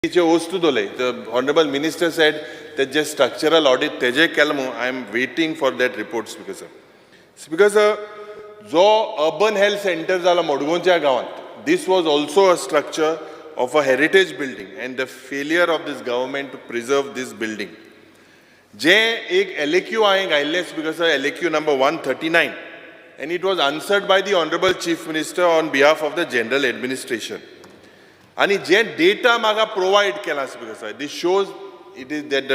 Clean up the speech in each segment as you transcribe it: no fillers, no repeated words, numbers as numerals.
The Honorable Minister said that just structural audit teje kelmo. I am waiting for that report because urban health centers ala Modgoncha gawan. This was also a structure of a heritage building and the failure of this government to preserve this building. Je ek LAQ aaye guidelines because LAQ number 139 and it was answered by the Honorable Chief Minister on behalf of the General Administration. And J data maga provide kelas because this shows it is that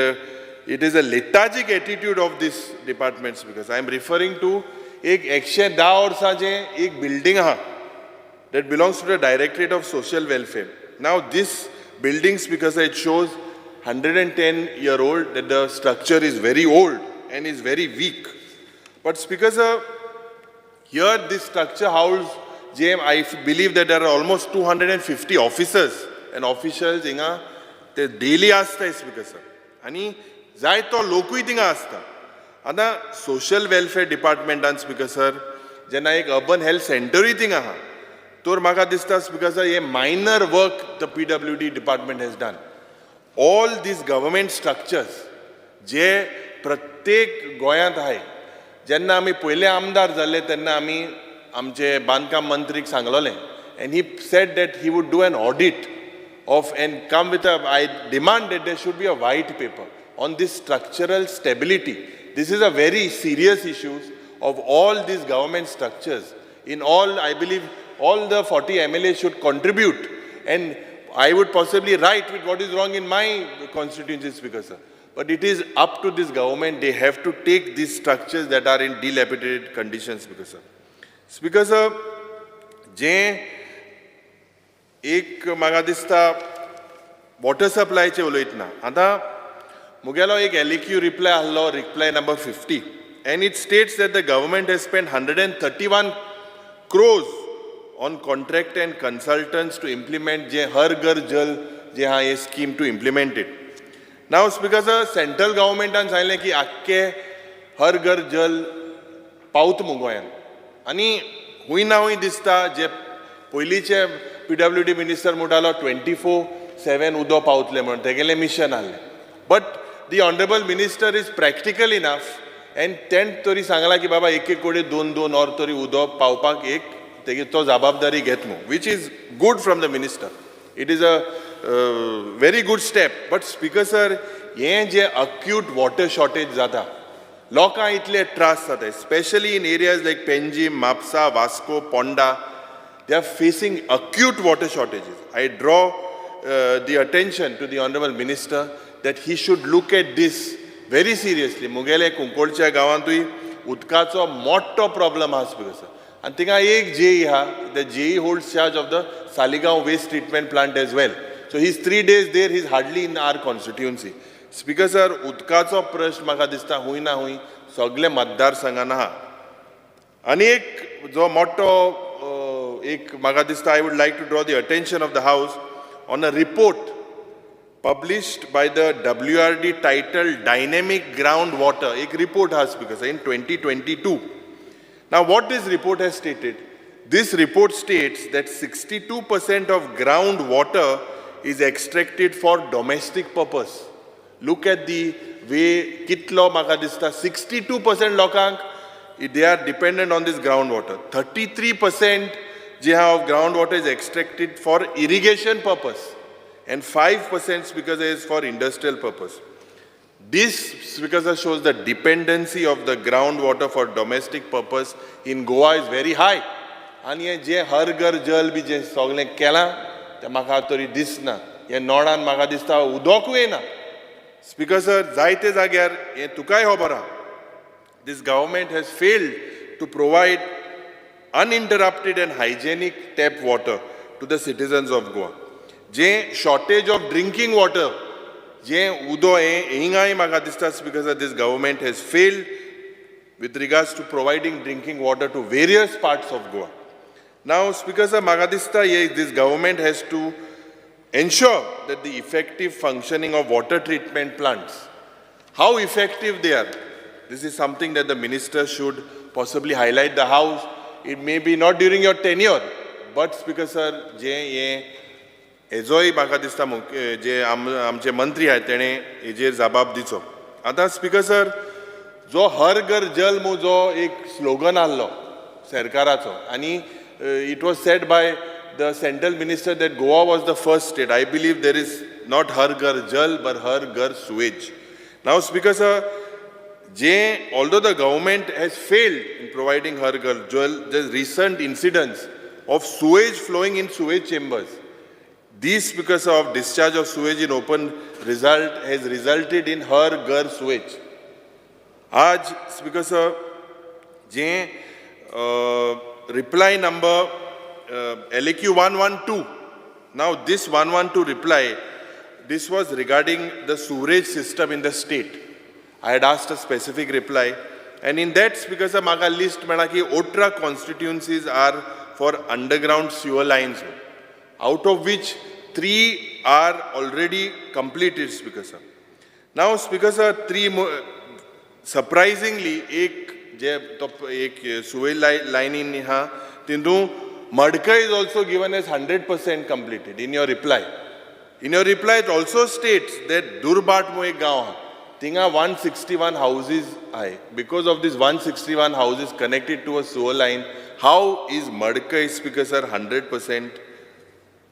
it is a lethargic attitude of these departments because I am referring to एक 110 वर्षा जे एक building हा that belongs to the Directorate of Social Welfare. Now this buildings because it shows 110-year-old that the structure is very old and is very weak. But because here this structure house I believe that there are almost 250 officers and officials inga they daily asta is because ani jai to lokui tinga asta ana social welfare department ans because sir jena ek urban health center tinga ha tor maga distas because a minor work the PWD department has done. All these government structures je pratyek goyant hai jenna ami पहिले आमदार जाले तेन्ना आमी आमचे बांधकाम मंत्रीक सांगलोले and he said that he would do an audit of and come with a I demand that there should be a white paper on this structural stability. This is a very serious issue of all these government structures. In all, I believe all the 40 MLAs should contribute and I would possibly write with what is wrong in my constituency speaker sir. But it is up to this government, they have to take these structures that are in dilapidated conditions speaker sir. Speaker sir, जे एक म्हाका दिसता water सप्लायचे उलयतना आतां मुगेलो एक LAQ reply आहलो reply number 50 and it states that the government has spent 131 crores on contract and consultants to implement जे हर घर जल जे हा ये scheme to implement it. Now speaker sir, central government आन सांगलें की आख्खे हर घर जल पावत मुगोयान आणि हुई ना हुई दिसता जे पयलींचे PWD मिनिस्टर म्हणटालो 24/7 उदो पावतले म्हणून तेगेलें मिशन आहलें. But the honourable minister is practical enough and तेण तरी सांगला की बाबा एक कोडे 2-2 ऑर तरी उदो पावपाक एक तेगे तो जबाबदारी घेत म्हणून which is good from the minister. It is a very good step. But speaker sir हें जे अक्यूट वॉटर शॉर्टेज जाता लोकांक इतले त्रास जाता especially in areas like Penjim, Mapsa, Vasco, Ponda. They are facing acute water shortages. I draw the attention to the Honorable Minister that he should look at this very seriously. Mugele Kunkolच्या गावांतूय उदकाचो मोठो problem आसा speaker sir. आनी थिंगा एक JE हा, the JE holds charge of the Saligaon waste treatment plant as well. So he's 3 days there, he's hardly in our constituency. Speaker sir उदकाचो प्रश्न म्हाका दिसता हुंय ना हुंय सगळे मतदारसंघान आहा. आनी एक जो मोठो एक म्हाका दिसता I would like to draw the attention of the House on a report published by the WRD titled Dynamic Groundwater. एक report has speaker sir in 2022. Now what this report has stated, this report states that 62% of groundwater is extracted for domestic purpose. Look at the way kitlo म्हाका दिसता 62% लोकांक they are dependent on this groundwater. 33% जे हा of groundwater is extracted for irrigation purpose and 5% because it is for industrial purpose. This because shows the dependency of the groundwater for domestic purpose in Goa is very high. आणि जे हर घर जल B J सगळें केलां तें म्हाका तरी दिसना. हे नोडान म्हाका दिसता उदोकूय येना. Speaker sir, जायते जाग्यार हे तुकाय खबर आहा. This government has failed to provide uninterrupted and hygienic tap water to the citizens of Goa. J shortage of drinking water, जे उदो हिंगाय म्हाका दिसता speaker sir, this government has failed with regards to providing drinking water to various parts of Goa. Now speaker sir, म्हाका दिसता this government has to ensure that the effective functioning of water treatment plants, how effective they are, this is something that the minister should possibly highlight the House. It may be not during your tenure, but speaker sir, हेजोय म्हाका दिसता जे आमचे मंत्री आहेत तेणे हेजेर जबाब दिवचो. आतां स्पीकर सर, जो हर घर जल मो जो एक स्लोगन आहलो सरकाराचो, आनी it was said by the central minister that Goa was the first state. I believe there is not Har Ghar Jal but Har Ghar sewage. Now speaker sir, although the government has failed in providing Har Ghar Jal, the recent incidents of sewage flowing in sewage chambers, these because of discharge of sewage in open has resulted in Har Ghar sewage. आज Speaker sir, reply number LAQ 112. Now this 112 reply, this was regarding the sewerage system in the state. I had asked a specific reply, and in that, Speaker sir, maga list mela ki 18 constituencies are for underground sewer lines, out of which 3 are already completed, Speaker sir. Now, Speaker sir, 3 more, surprisingly, एक sewage line in ha, tindu Madka is also given as 100% completed in your reply. In your reply, it also states that Durbat mo ek gaon ha. Tinga 161 houses hai. Because of this 161 houses connected to a sewer line, how is Madkai, Speaker sir, 100%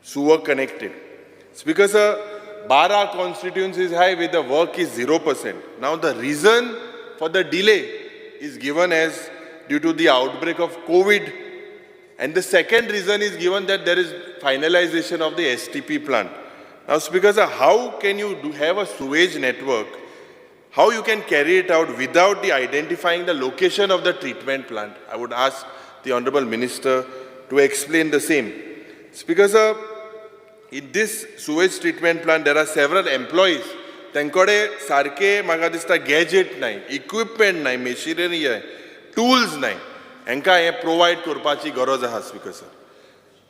sewer connected? Speaker sir, 12 constituencies high with the work is 0%. Now the reason for the delay is given as due to the outbreak of COVID. And the second reason is given that there is finalization of the STP plant. Now Speaker sir, how can you have a sewage network? How you can carry it out without the identifying the location of the treatment plant? I would ask the Honorable Minister to explain the same. Speaker sir, in this sewage treatment plant, there are several employees. Tankode sarke maga dista gadget nai, equipment nai, machinery hai, tools nai. Enka ye provide korpachi garoz aha, Speaker sir.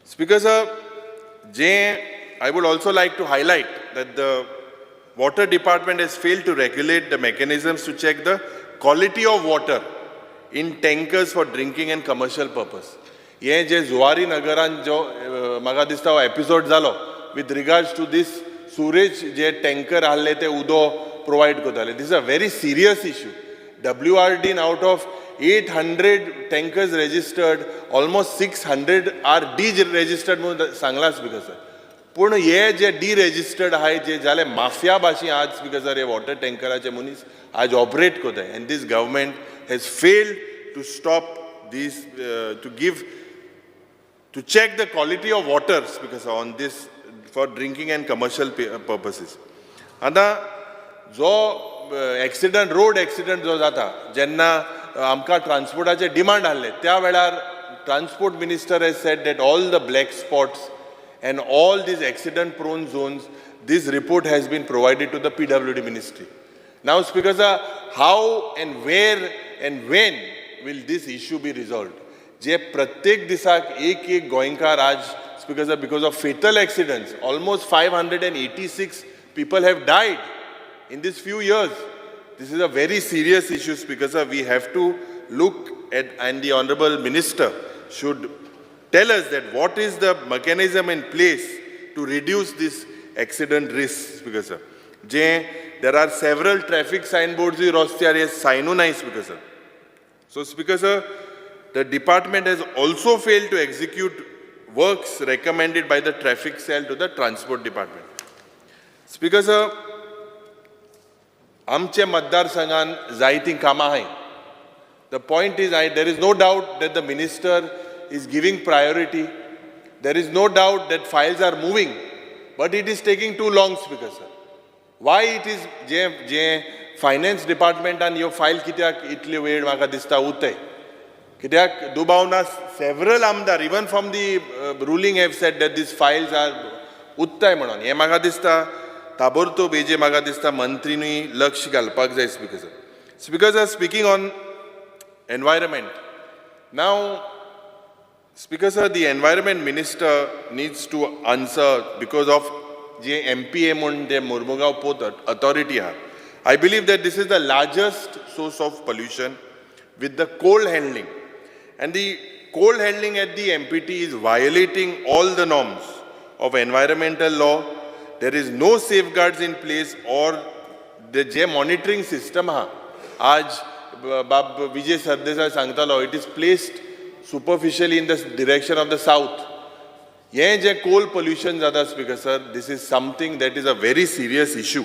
Speaker sir, I would also like to highlight that the Water Department has failed to regulate the mechanisms to check the quality of water in tankers for drinking and commercial purpose. Ye je Zuari Nagaran jo maga dista episode zalo with regards to this sewage je tanker halle te udo provide kotale. This is a very serious issue. WRD out of 800 tankers registered, almost 600 are deregistered sangla, Speaker sir. पूर्ण ये जे डिरेजिस्टर्ड आहे जे जाले mafia भाशी आज Speaker sir हे water टँकराचे मनीस आज operate करताय, and this government has failed to stop these to check the quality of water, Speaker sir, on this for drinking and commercial purposes. आता जो road accident जो जाता जेन्ना आमकां ट्रान्सपोर्टाचे डिमांड आहले त्या वेळार transport minister has said that all the black spots and all these accident-prone zones, this report has been provided to the PWD ministry. Now, Speaker sir, how and where and when will this issue be resolved? Je pratyek disak ek goinkar aaj, Speaker sir, because of fatal accidents, almost 586 people have died in these few years. This is a very serious issue, Speaker sir. We have to look at, and the Honorable Minister should tell us that what is the mechanism in place to reduce this accident risk, Speaker sir. There are several traffic signboards in Rostiare Sainunai, Speaker sir. So, Speaker sir, the department has also failed to execute works recommended by the traffic cell to the transport department. Speaker sir, आमचे मतदारसंघान जायतीं कामां आहाय. The point is, there is no doubt that the minister is giving priority. There is no doubt that files are moving, but it is taking too long, Speaker sir. Why it is finance department and your file kityak itli वेळ म्हाका दिसता उतय कित्याक दुबावना several आमदार even from the ruling have said that these files are उत्ताय म्हणून हे म्हाका दिसता ताबडतोब हेजे म्हाका दिसता मंत्रीनी लक्ष घालपाक जाय, Speaker sir. Speaker sir, speaking on environment, now Speaker sir, the environment minister needs to answer because of the MPA म्हणून the Mormugaon Port Authority. I believe that this is the largest source of pollution with the coal handling. And the coal handling at the MPT is violating all the norms of environmental law. There is no safeguards in place or the J monitoring system ha. आज बाब विजय सरदेसाय सांगतालो, it is placed superficially in the direction of the south. ये जे coal pollution ज़्यादा speaker sir, this is something that is a very serious issue,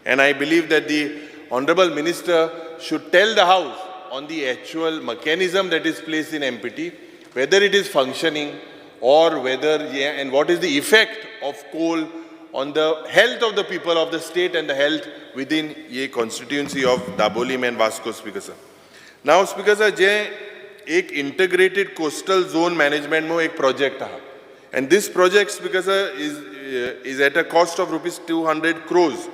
and I believe that the honorable minister should tell the house on the actual mechanism that is placed in MPT, whether it is functioning or whether and what is the effect of coal on the health of the people of the state and the health within the constituency of Dabolim and Vasco, Speaker sir. Now, Speaker sir, जे एक integrated coastal zone management में एक project है, and this project, Speaker sir, is at a cost of rupees 200 crores,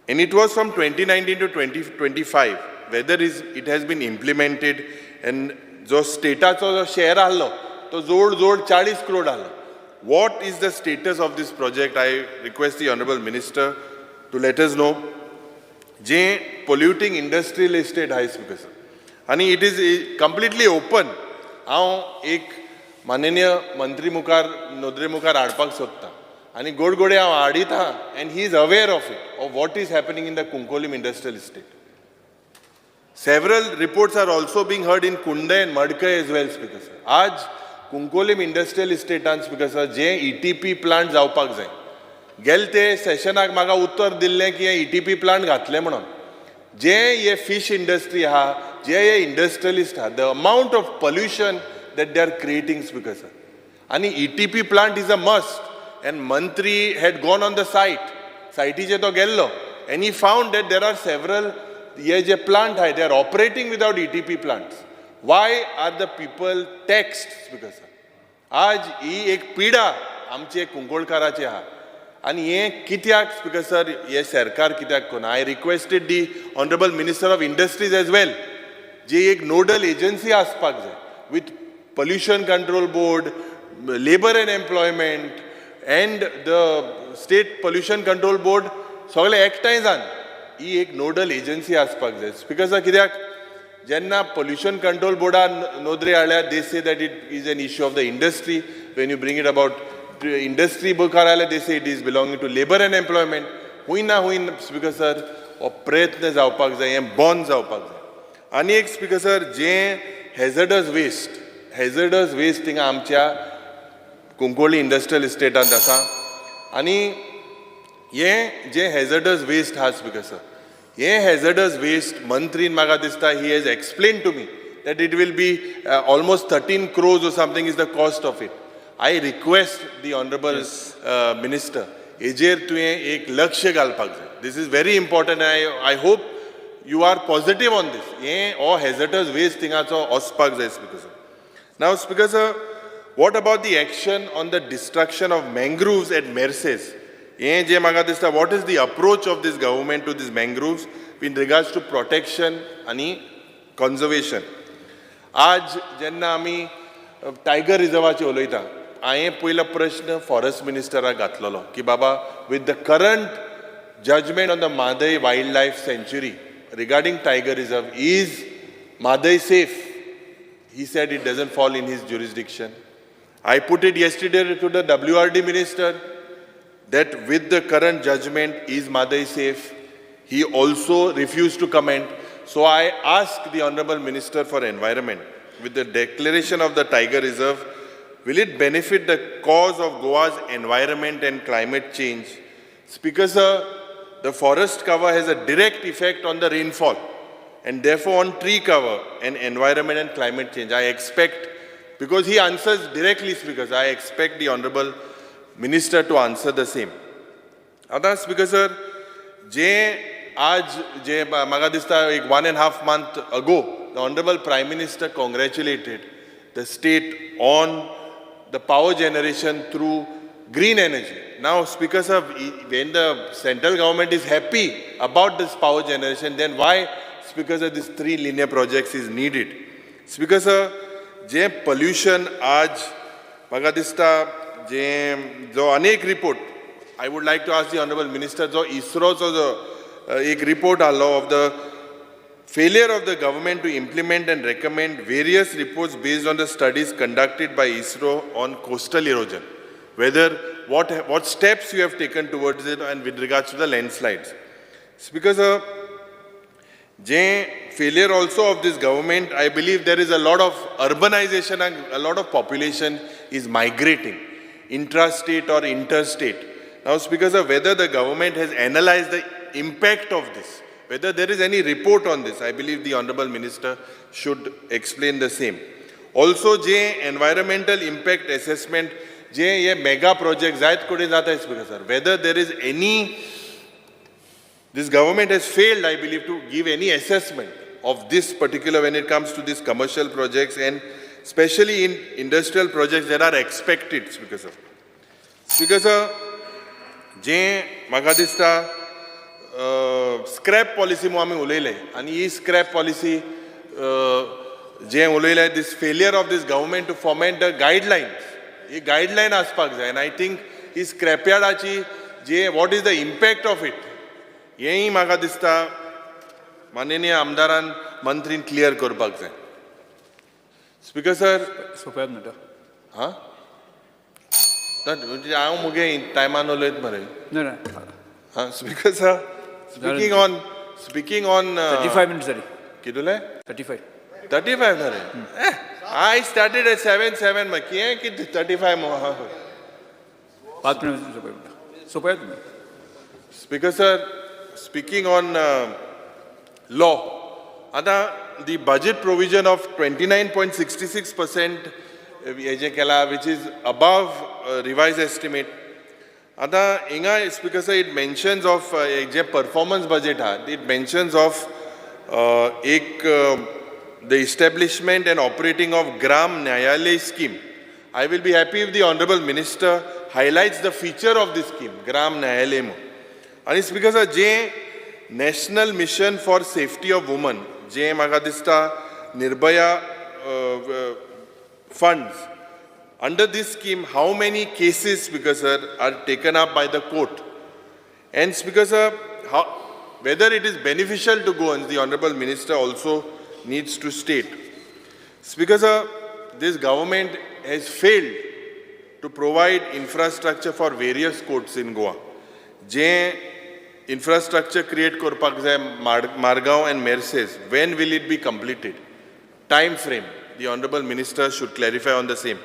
and it was from 2019 to 2025. Whether it has been implemented, and जो स्टेटाचो जो share आलो तो जोड 40 crore Alo. What is the status of this project? I request the Honorable Minister to let us know. J polluting industrial estate आहे Speaker sir, आणि it is completely open. हांव एक माननीय मंत्री मुखार नोंदरे मुखार हाडपाक सोदतां आनी गोडगोडे हांव हाडिता, and he is aware of it, of what is happening in the Kunkolim industrial estate. Several reports are also being heard in Kundai and Madkai as well, Speaker sir. आज कुंकोलीम इंडस्ट्रियल इस्टेटान Speaker sir, जे ETP plant जावपाक जाय, गेल ते सेशनाक म्हाका उत्तर दिल्लें की हे ETP plant घातले म्हणून. जे हे fish industry आहा, जे हे इंडस्ट्रियलिस्ट आहा, the amount of pollution that they are creating, Speaker sir. आणि ETP plant is a must, and Mantri had gone on the site. Siteचे तो गेल्लो, and he found that there are several ये जे plant है, they are operating without ETP plants. Why are the people taxed, Speaker sir? आज ही एक पीडा आमचे कुंकोळकाराची आहा, आणि हे कित्याक Speaker sir, हे सरकार कित्याक कोना? I requested the Honorable Minister of Industries as well, जे एक nodal agency आसपाक जाय, with Pollution Control Board, Labor and Employment, and the State Pollution Control Board, सगळे एकठांय जावन ही एक नोडल एजन्सी आसपाक जाय. Speaker sir, कित्याक जेन्ना पोल्युशन कंट्रोल बोर्डान नोंदणी हाडल्या, they say that it is an issue of the industry. When you bring it about industry मुखार हाडल्या, they say it is belonging to labor and employment. हुई ना Speaker sir, हो प्रयत्न जावपाक जाय, हें बंद जावपाक जाय. आनी एक Speaker sir, जे hazardous waste थिंगा आमच्या कुंकोळी इंडस्ट्रियल इस्टेटांत आसा, आनी हे जे hazardous waste हा Speaker sir, हे hazardous waste मंत्रीन म्हाका दिसता, he has explained to me that it will be almost 13 crores or something is the cost of it. I request the Honorable Minister, हेजेर तुवें एक लक्ष घालपाक जाय. This is very important, and I hope you are positive on this. हे हो hazardous waste थिंगाचो वचपाक जाय, Speaker sir. Now, Speaker sir, what about the action on the destruction of mangroves at Merces? हे जे म्हाका दिसता, what is the approach of this government to these mangroves in regards to protection आणि conservation? आज जेन्ना आमी tiger रिझर्वाचे उलयता, हांवें पयलो प्रश्न फॉरेस्ट मिनिस्टराक घातलेलो की बाबा, with the current judgment on the Madai Wildlife Sanctuary regarding tiger reserve, is Madai safe? He said it doesn't fall in his jurisdiction. I put it yesterday to the WRD minister that with the current judgment, is Madai safe? He also refused to comment. So I asked the Honorable Minister for Environment, with the declaration of the Tiger Reserve, will it benefit the cause of Goa's environment and climate change? Speaker sir, the forest cover has a direct effect on the rainfall, and therefore on tree cover and environment and climate change. I expect, because he answers directly, Speaker sir, I expect the Honorable Minister to answer the same. आता Speaker sir, जे आज जे म्हाका दिसता एक 1.5 months ago, the Honorable Prime Minister congratulated the state on the power generation through green energy. Now, Speaker sir, when the central government is happy about this power generation, then why, Speaker sir, these 3 linear projects is needed? Speaker sir, J pollution आज म्हाका दिसता जे जो अनेक report, I would like to ask the Honorable Minister, जो ISROचो जो एक report Alo of the failure of the government to implement and recommend various reports based on the studies conducted by ISRO on coastal erosion. whether what steps you have taken towards it and with regards to the landslides. It's because failure also of this government, I believe there is a lot of urbanization and a lot of population is migrating, intrastate or interstate. Now it's because of whether the government has analyzed the impact of this, whether there is any report on this. I believe the Honorable Minister should explain the same. Also, environmental impact assessment, mega projects, whether there is any, this government has failed, I believe, to give any assessment of this particular when it comes to these commercial projects and especially in industrial projects that are expected. Because scrap policy mo ami uleile and this scrap policy this failure of this government to foment the guidelines. This guideline aspak and I think this scrapyard what is the impact of it? Yehi maga dista माननीय आमदारान मंत्रीन clear करपाक जाय. Speaker sir सोपयात न्हू हां म्हणजे हांव मुगे टायमान उलयत मरे हां speaker sir speaking on 35 minutes जाली कितले 35 मरे I started at 7 मा किए कि 35 मो 5 minutes सोपयात न्हू. Speaker sir, speaking on law, the budget provision of 29.66%, which is above revised estimate. Speaker sir, it mentions of performance budget. It mentions of the establishment and operating of Gram Nyayalay scheme. I will be happy if the Honorable Minister highlights the feature of this scheme, Gram Nyayalay. And it's because of National Mission for Safety of Women, Magadista Nirbhaya funds. Under this scheme, how many cases, because are taken up by the court? And because whether it is beneficial to go, and the Honorable Minister also needs to state. Because this government has failed to provide infrastructure for various courts in Goa. Infrastructure create korpak jay Margaon and Merces. When will it be completed? Time frame. The Honorable Minister should clarify on the same.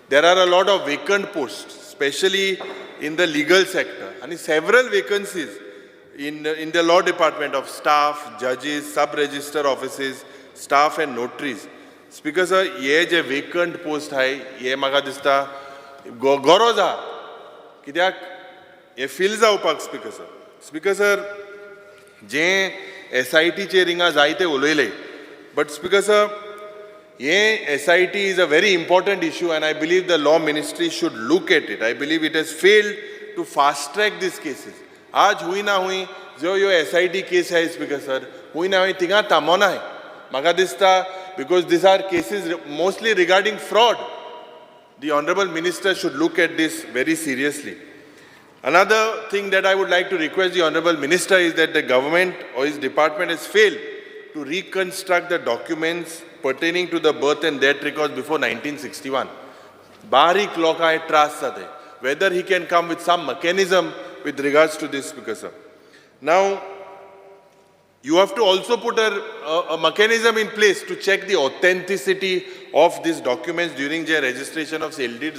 There are a lot of vacant posts, especially in the legal sector, and several vacancies in the law department of staff, judges, sub-register offices, staff and notaries. Speaker sir, ye je vacant post hai, ye maga dista goroza. Kidyak ye fills out speaker sir. Speaker sir, SIT che ringa zaite uloile. But speaker sir, SIT is a very important issue and I believe the law ministry should look at it. I believe it has failed to fast track these cases. Aaj hui na hui, jo yo SIT case hai speaker sir, hui na hui tinga tamona hai. Magadista, because these are cases mostly regarding fraud. The Honorable Minister should look at this very seriously. Another thing that I would like to request the Honorable Minister is that the government or his department has failed to reconstruct the documents pertaining to the birth and death records before 1961. Barik loka hai trust sate. Whether he can come with some mechanism with regards to this, Speaker sir. Now, you have to also put a mechanism in place to check the authenticity of these documents during the registration of sale deed.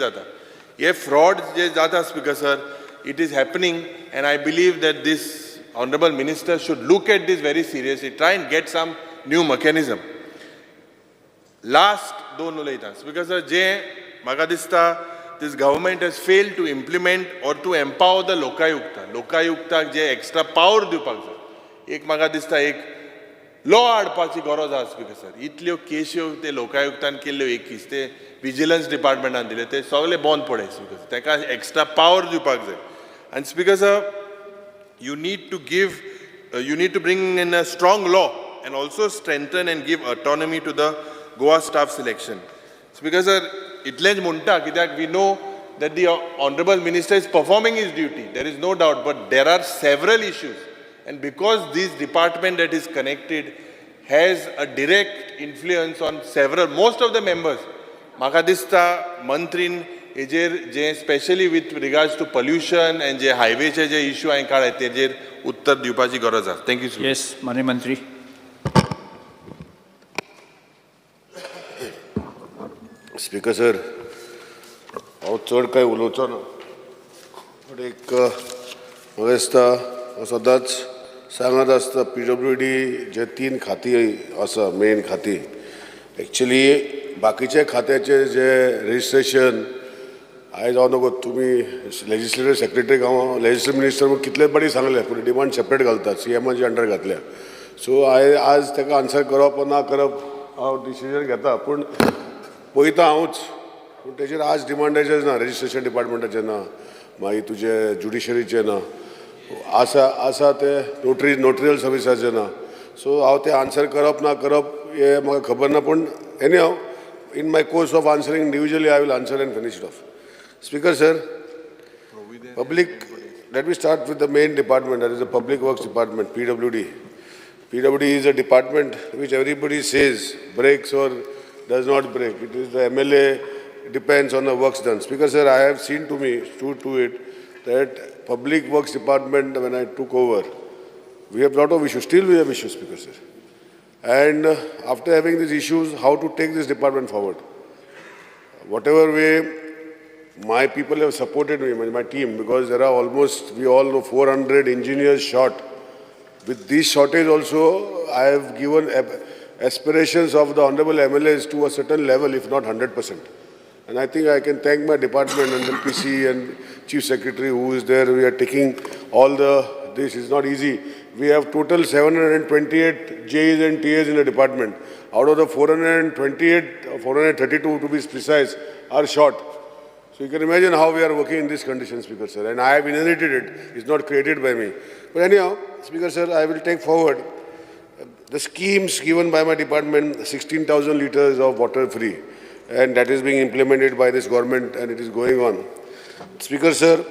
Ye fraud je jata, Speaker sir, it is happening and I believe that this Honorable Minister should look at this very seriously, try and get some new mechanism. Last, because Magadista, this government has failed to implement or to empower the Lokayukta. Lokayukta je extra power diupak. Ek Magadista ek law adpachi goroz as speaker sir. Itleo kesho te Lokayuktan kello ekis te vigilance department an dile te sagle bond pode speaker. Teka extra power diupak. And speaker sir, you need to bring in a strong law and also strengthen and give autonomy to the Goa staff selection. Speaker sir, itlenj munta kidak we know that the Honorable Minister is performing his duty. There is no doubt, but there are several issues. And because this department that is connected has a direct influence on most of the members, Magadista, Mantrin, हेजेर जे specially with regards to pollution and जे हायवेचे जे issue हांवें काडले तेजेर उत्तर दिवपाची गरज आसा. Thank you so much. येस माननीय मंत्री. स्पीकर सर, हांव चड कांय उलोवचो ना, पूण एक म्हाका दिसता हांव सदांच सांगत आसता PWD जे 3 खाती आसा मेन खाती, एक्चुली बाकीचे खात्याचे जे रजिस्ट्रेशन आयज हांव नगो तुमी लेजिस्लेटिव्ह सेक्रेटरीक हांव लेजिस्लेटिव्ह मिनिस्टर कितले बरी सांगले पूण डिमांड सेपरेट घालता CMचे अंडर घातल्या. सो आज ताका आन्सर करप ना करप हांव डिसिजन घेता, पूण पळयता हांवूच, पूण तेजेर आज डिमांडाचें ना, रजिस्ट्रेशन डिपार्टमेंटाचें ना, मागीर तुजे ज्युडिशरीचें ना, आसा ते नोटरियल सर्विसाचें ना. सो हांव ते आन्सर करप ना करप हें म्हाका खबर ना, पूण एनी हांव in my course of answering individually I will answer and finish it off. Speaker sir, let me start with the main department, that is the Public Works Department, PWD. PWD is a department which everybody says breaks or does not break. It is the MLA, depends on the works done. Speaker sir, I have seen to it that Public Works Department, when I took over, we have a lot of issues. Still we have issues, Speaker sir. And after having these issues, how to take this department forward? Whatever way my people have supported me, my team, because there are almost, we all know, 400 engineers short. With this shortage also, I have given aspirations of the honorable MLAs to a certain level, if not 100%. And I think I can thank my department and the PC and Chief Secretary who is there. We are taking all this is not easy. We have total 728 Js and TAs in the department. Out of the 428, 432 to be precise, are short. So you can imagine how we are working in these conditions, Speaker sir, and I have inherited it. It's not created by me. But anyhow, Speaker sir, I will take forward the schemes given by my department, 16,000 liters of water free, and that is being implemented by this government and it is going on. Speaker sir,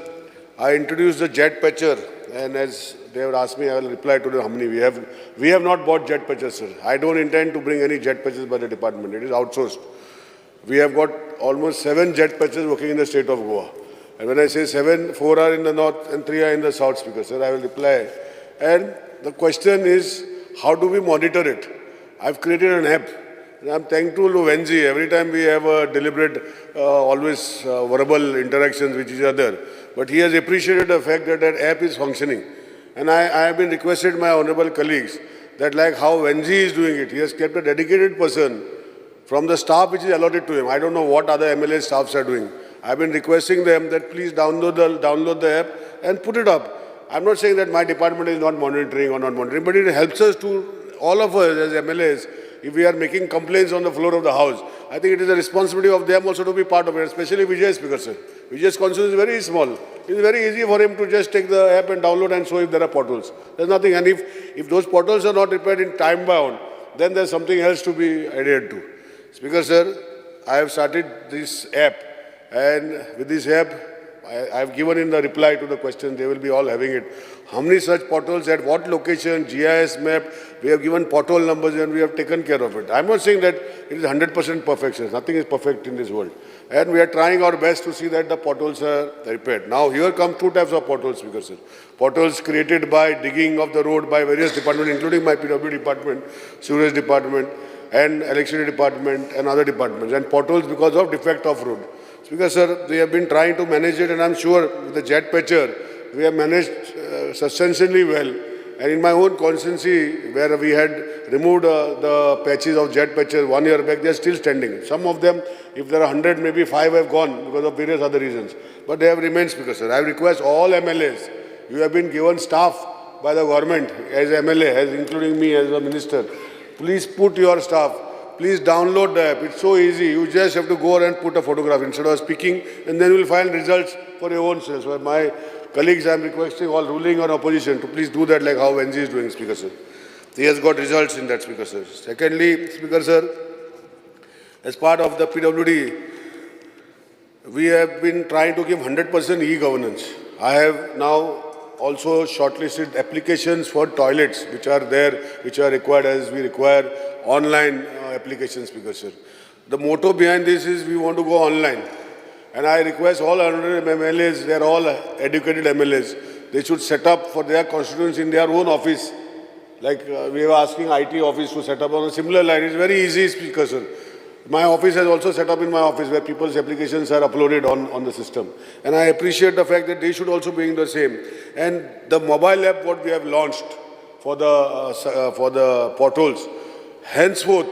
I introduced the jet patcher, and as they have asked me, I will reply to them how many we have. We have not bought jet patchers, sir. I don't intend to bring any jet patchers by the department. It is outsourced. We have got almost 7 jet patches working in the state of Goa. And when I say 7, 4 are in the north and 3 are in the south, Speaker sir, I will reply. And the question is, how do we monitor it? I've created an app. And I'm thankful to Venzi. Every time we have a deliberate, always verbal interactions with each other. But he has appreciated the fact that that app is functioning. And I have been requested my honorable colleagues that like how Venzi is doing it, he has kept a dedicated person from the staff which is allotted to him. I don't know what other MLA staffs are doing. I've been requesting them that please download the app and put it up. I'm not saying that my department is not monitoring or not monitoring, but it helps us to, all of us as MLAs, if we are making complaints on the floor of the house, I think it is a responsibility of them also to be part of it, especially Vijay, Speaker sir. Vijay's constituency is very small. It is very easy for him to just take the app and download and show if there are potholes. There's nothing. And if those potholes are not repaired in time bound, then there's something else to be adhered to. Speaker sir, I have started this app, and with this app, I have given in the reply to the question, they will be all having it. How many such potholes at what location, GIS map, we have given pothole numbers and we have taken care of it. I'm not saying that it is 100% perfection. Nothing is perfect in this world. And we are trying our best to see that the potholes are repaired. Now here come 2 types of potholes, Speaker sir. Potholes created by digging of the road by various departments, including my PW department, sewage department, and electricity department and other departments, and potholes because of defect of road. Speaker sir, we have been trying to manage it, and I'm sure with the jet patcher, we have managed substantially well. And in my own constituency, where we had removed the patches of jet patcher 1 year back, they are still standing. Some of them, if there are 100, maybe 5 have gone because of various other reasons. But they have remained, Speaker sir. I request all MLAs, you have been given staff by the government as MLA, as including me as a minister. Please put your staff. Please download the app. It's so easy. You just have to go and put a photograph instead of speaking, and then you will find results for your own self. So my colleagues, I am requesting all ruling or opposition to please do that like how Venzi is doing, Speaker sir. He has got results in that, Speaker sir. Secondly, Speaker sir, as part of the PWD, we have been trying to give 100% e-governance. I have now also shortlisted applications for toilets which are there, which are required as we require online applications, Speaker sir. The motto behind this is we want to go online. And I request all 100 MLAs, they are all educated MLAs, they should set up for their constituents in their own office. Like we were asking IT office to set up on a similar line. It's very easy, Speaker, sir. My office has also set up in my office where people's applications are uploaded on the system. And I appreciate the fact that they should also be doing the same. And the mobile app what we have launched for the portals, henceforth,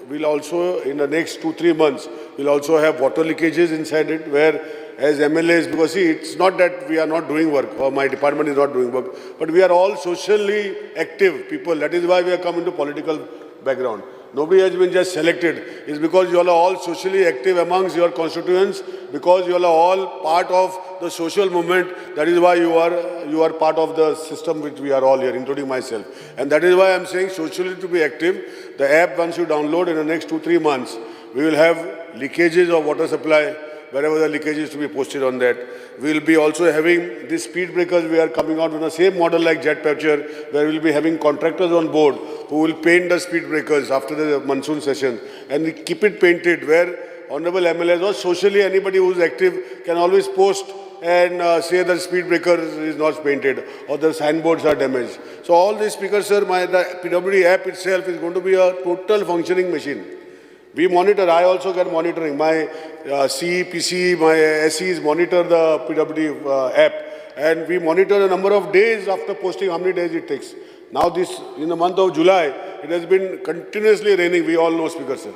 we'll also, in the next 2-3 months, we'll also have water leakages inside it where as MLAs, because see, it's not that we are not doing work or my department is not doing work, but we are all socially active people. That is why we have come into political background. Nobody has been just selected. It's because you all are all socially active amongst your constituents, because you all are all part of the social movement. That is why you are part of the system which we are all here, including myself. And that is why I am saying socially to be active. The app, once you download in the next 2-3 months, we will have leakages of water supply, wherever the leakage is to be posted on that. We will be also having these speed breakers. We are coming out with the same model like jet patcher, where we will be having contractors on board who will paint the speed breakers after the monsoon session. And we keep it painted where honorable MLAs or socially anybody who is active can always post and say the speed breaker is not painted or the signboards are damaged. So all these, Speaker, sir, the PWD app itself is going to be a total functioning machine. We monitor, I also get monitoring. My CE, PC, my SEs monitor the PWD app. And we monitor the number of days after posting, how many days it takes. Now this, in the month of July, it has been continuously raining, we all know, Speaker, sir.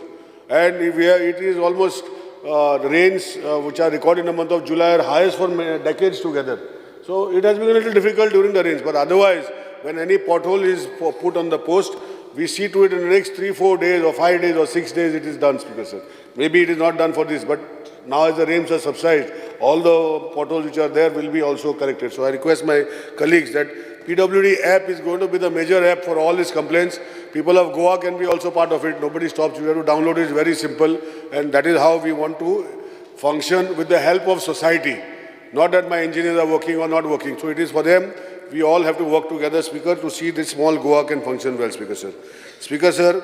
And it is almost, the rains which are recorded in the month of July are highest for decades together. So it has been a little difficult during the rains. But otherwise, when any pothole is put on the post, we see to it in the next 3-4 days or 5 days or 6 days it is done, Speaker, sir. Maybe it is not done for this, but now as the rains are subsided, all the potholes which are there will be also corrected. So I request my colleagues that PWD app is going to be the major app for all these complaints. People of Goa can be also part of it. Nobody stops. You have to download it. It's very simple. And that is how we want to function with the help of society. Not that my engineers are working or not working. So it is for them. We all have to work together, Speaker, to see this small Goa can function well, Speaker, sir. Speaker, sir,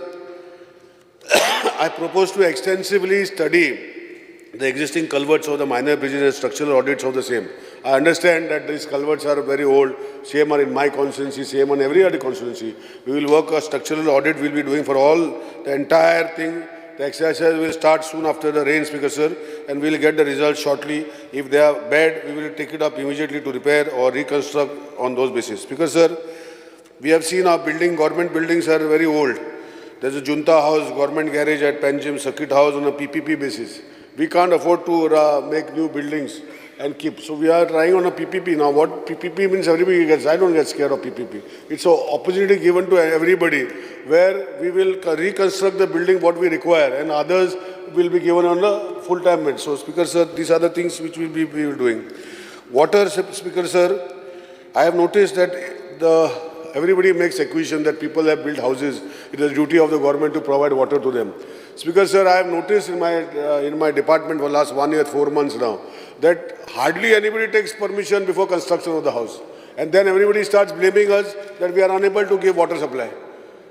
I propose to extensively study the existing culverts of the minor bridges and structural audits of the same. I understand that these culverts are very old, same are in my constituency, same on every other constituency. We will work a structural audit we will be doing for all, the entire thing. The exercise will start soon after the rain, Speaker, sir, and we will get the results shortly. If they are bad, we will take it up immediately to repair or reconstruct on those basis. Speaker, sir, we have seen our government buildings are very old. There's a Junta House, government garage at Panjim, Circuit House on a PPP basis. We can't afford to make new buildings and keep. So we are trying on a PPP. Now what PPP means, everybody gets, I don't get scared of PPP. It's an opportunity given to everybody where we will reconstruct the building what we require and others will be given on a full-time basis. So Speaker, sir, these are the things which we will be doing. Water, Speaker, sir, I have noticed that everybody makes accusation that people have built houses. It is the duty of the government to provide water to them. Speaker, sir, I have noticed in my department for the last 1 year, 4 months now, that hardly anybody takes permission before construction of the house. And then everybody starts blaming us that we are unable to give water supply.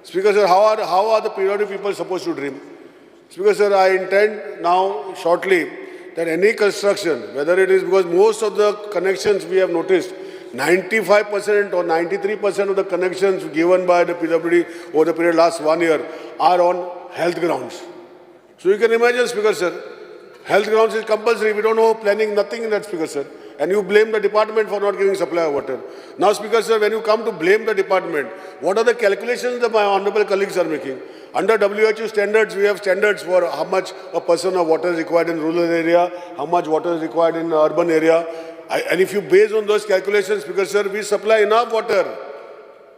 Speaker, sir, how are the PWD people supposed to dream? Speaker, sir, I intend now shortly that any construction, whether it is because most of the connections we have noticed, 95% or 93% of the connections given by the PWD over the period last 1 year are on health grounds. So you can imagine, Speaker, sir, health grounds is compulsory. We don't know planning, nothing in that, Speaker, sir. And you blame the department for not giving supply of water. Now, Speaker, sir, when you come to blame the department, what are the calculations that my honorable colleagues are making? Under WHO standards, we have standards for how much a person of water is required in rural area, how much water is required in urban area. And if you base on those calculations, Speaker, sir, we supply enough water.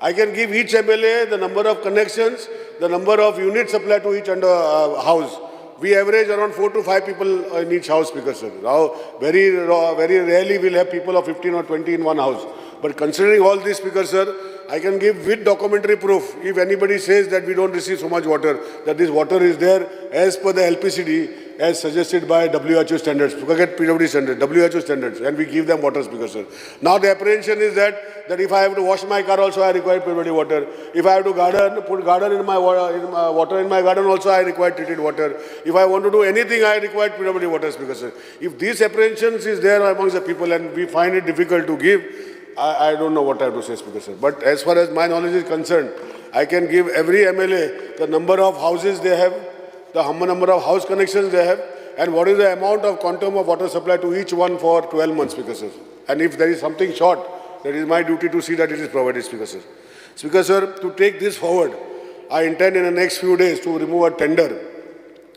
I can give each MLA the number of connections, the number of units supplied to each house. We average around 4 to 5 people in each house, Speaker, sir. Now, very rarely we'll have people of 15 or 20 in one house. But considering all this, Speaker, sir, I can give with documentary proof, if anybody says that we don't receive so much water, that this water is there as per the LPCD, as suggested by WHO standards. Forget PWD standards, WHO standards, and we give them water, Speaker, sir. Now the apprehension is that if I have to wash my car also, I require PWD water. If I have to put garden in my water in my garden also, I require treated water. If I want to do anything, I require PWD water, Speaker, sir. If these apprehensions is there amongst the people and we find it difficult to give, I don't know what I have to say, Speaker, sir. But as far as my knowledge is concerned, I can give every MLA the number of houses they have, the number of house connections they have, and what is the amount of quantum of water supply to each one for 12 months, Speaker, sir. And if there is something short, that is my duty to see that it is provided, Speaker, sir. Speaker, sir, to take this forward, I intend in the next few days to remove a tender